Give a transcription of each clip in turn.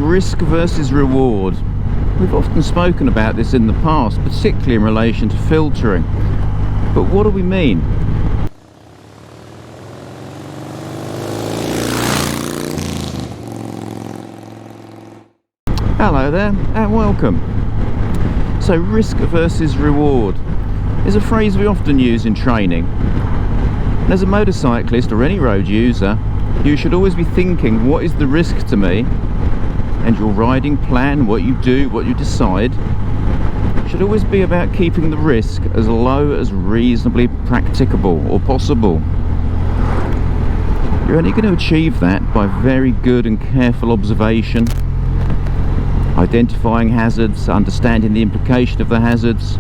risk versus reward. We've often spoken about this in the past, particularly in relation to filtering. But what do we mean? Hello there and welcome. So risk versus reward is a phrase we often use in training. And as a motorcyclist or any road user, you should always be thinking, what is the risk to me? And your riding plan, what you do, what you decide, should always be about keeping the risk as low as reasonably practicable or possible. You're only going to achieve that by very good and careful observation, identifying hazards, understanding the implication of the hazards,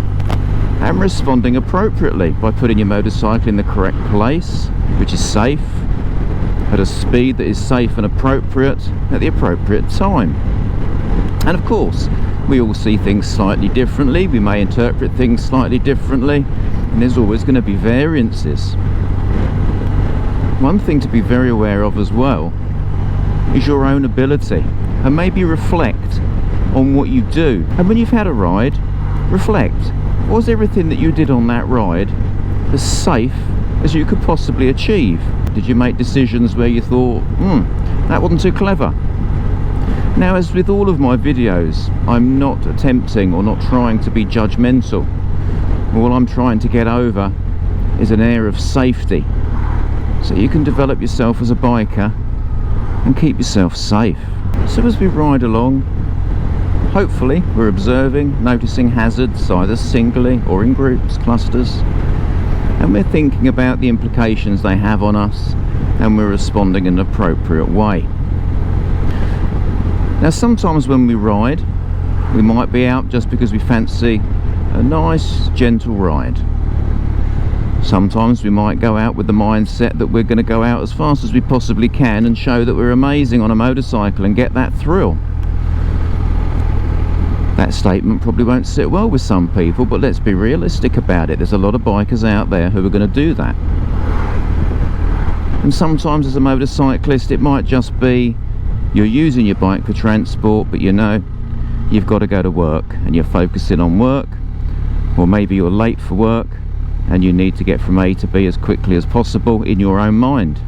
and responding appropriately by putting your motorcycle in the correct place, which is safe, at a speed that is safe and appropriate at the appropriate time. And of course, we all see things slightly differently, we may interpret things slightly differently, and there's always going to be variances. One thing to be very aware of as well is your own ability, and maybe reflect on what you do. And when you've had a ride, reflect, was everything that you did on that ride as safe as you could possibly achieve? Did you make decisions where you thought, that wasn't too clever? Now, as with all of my videos, I'm not attempting or not trying to be judgmental. All I'm trying to get over is an air of safety, so you can develop yourself as a biker and keep yourself safe. So as we ride along, hopefully we're observing, noticing hazards either singly or in groups, clusters, and we're thinking about the implications they have on us, and we're responding in an appropriate way. Now sometimes when we ride, we might be out just because we fancy a nice gentle ride. Sometimes we might go out with the mindset that we're going to go out as fast as we possibly can and show that we're amazing on a motorcycle and get that thrill. That statement probably won't sit well with some people, but let's be realistic about it. There's a lot of bikers out there who are going to do that. And sometimes as a motorcyclist it might just be you're using your bike for transport, but you know you've got to go to work and you're focusing on work, or maybe you're late for work and you need to get from A to B as quickly as possible in your own mind.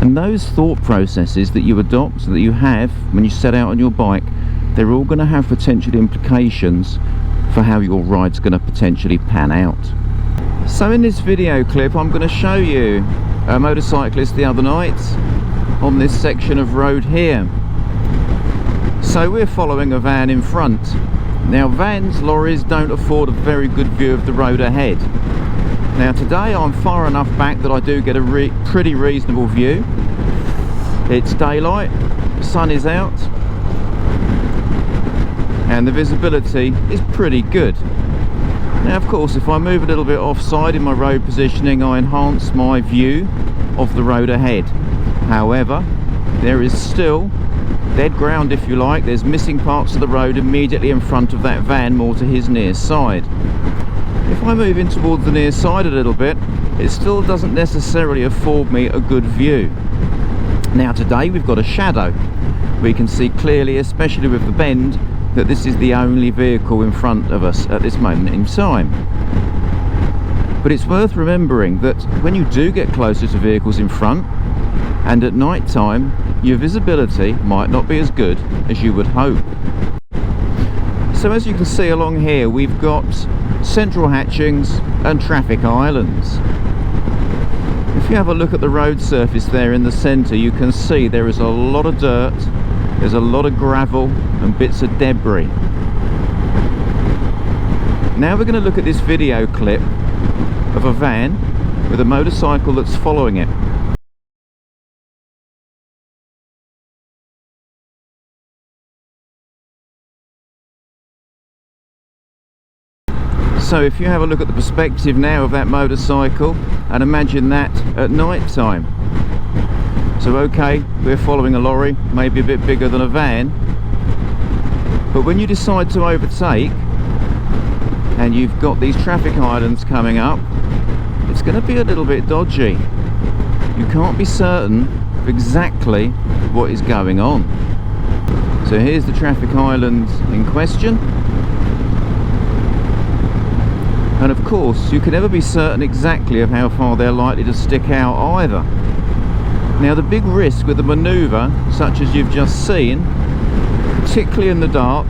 And those thought processes that you adopt, that you have when you set out on your bike, they're all going to have potential implications for how your ride's going to potentially pan out. So in this video clip I'm going to show you a motorcyclist the other night on this section of road here. So we're following a van in front. Now vans, lorries don't afford a very good view of the road ahead. Now today I'm far enough back that I do get a pretty reasonable view. It's daylight, the sun is out, and the visibility is pretty good. Now of course if I move a little bit offside in my road positioning, I enhance my view of the road ahead. However, there is still dead ground, if you like. There's missing parts of the road immediately in front of that van, more to his near side. If I move in towards the near side a little bit, it still doesn't necessarily afford me a good view. Now today we've got a shadow. We can see clearly, especially with the bend, that this is the only vehicle in front of us at this moment in time. But it's worth remembering that when you do get closer to vehicles in front, and at night time, your visibility might not be as good as you would hope. So as you can see along here, we've got central hatchings and traffic islands. If you have a look at the road surface there in the centre, you can see there is a lot of dirt, there's a lot of gravel and bits of debris. Now we're going to look at this video clip of a van with a motorcycle that's following it. So if you have a look at the perspective now of that motorcycle and imagine that at night time. So okay, we're following a lorry, maybe a bit bigger than a van, but when you decide to overtake and you've got these traffic islands coming up, it's going to be a little bit dodgy. You can't be certain of exactly what is going on. So here's the traffic island in question. And of course, you can never be certain exactly of how far they're likely to stick out either. Now, the big risk with a manoeuvre such as you've just seen, particularly in the dark,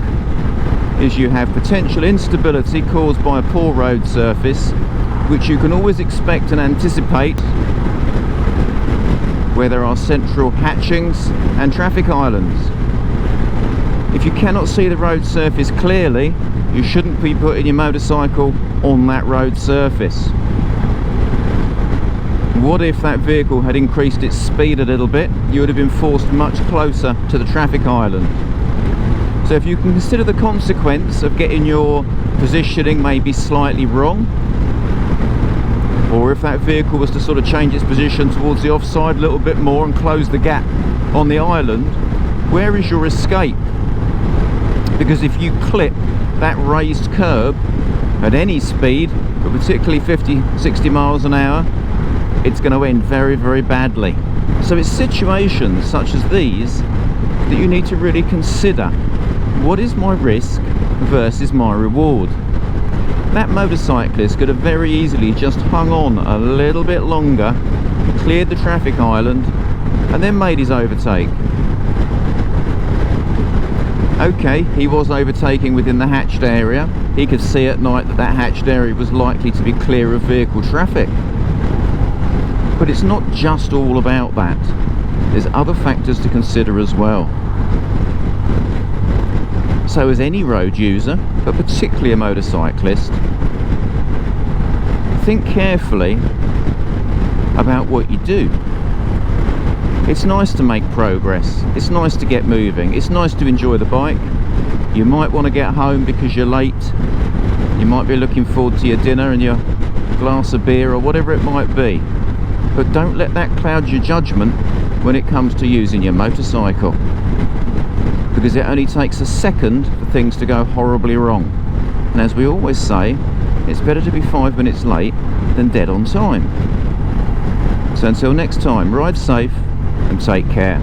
is you have potential instability caused by a poor road surface, which you can always expect and anticipate where there are central hatchings and traffic islands. If you cannot see the road surface clearly, you shouldn't be putting your motorcycle on that road surface. What if that vehicle had increased its speed a little bit? You would have been forced much closer to the traffic island. So if you can consider the consequence of getting your positioning maybe slightly wrong, or if that vehicle was to sort of change its position towards the offside a little bit more and close the gap on the island, where is your escape? Because if you clip that raised curb at any speed, but particularly 50-60 miles an hour, it's going to end very, very badly. So it's situations such as these that you need to really consider. What is my risk versus my reward? That motorcyclist could have very easily just hung on a little bit longer, cleared the traffic island, and then made his overtake. Okay, he was overtaking within the hatched area. He could see at night that that hatched area was likely to be clear of vehicle traffic. But it's not just all about that. There's other factors to consider as well. So as any road user, but particularly a motorcyclist, think carefully about what you do. It's nice to make progress, it's nice to get moving, it's nice to enjoy the bike. You might want to get home because you're late, you might be looking forward to your dinner and your glass of beer or whatever it might be, but don't let that cloud your judgment when it comes to using your motorcycle, because it only takes a second for things to go horribly wrong. And as we always say, it's better to be 5 minutes late than dead on time. So until next time, ride safe and take care.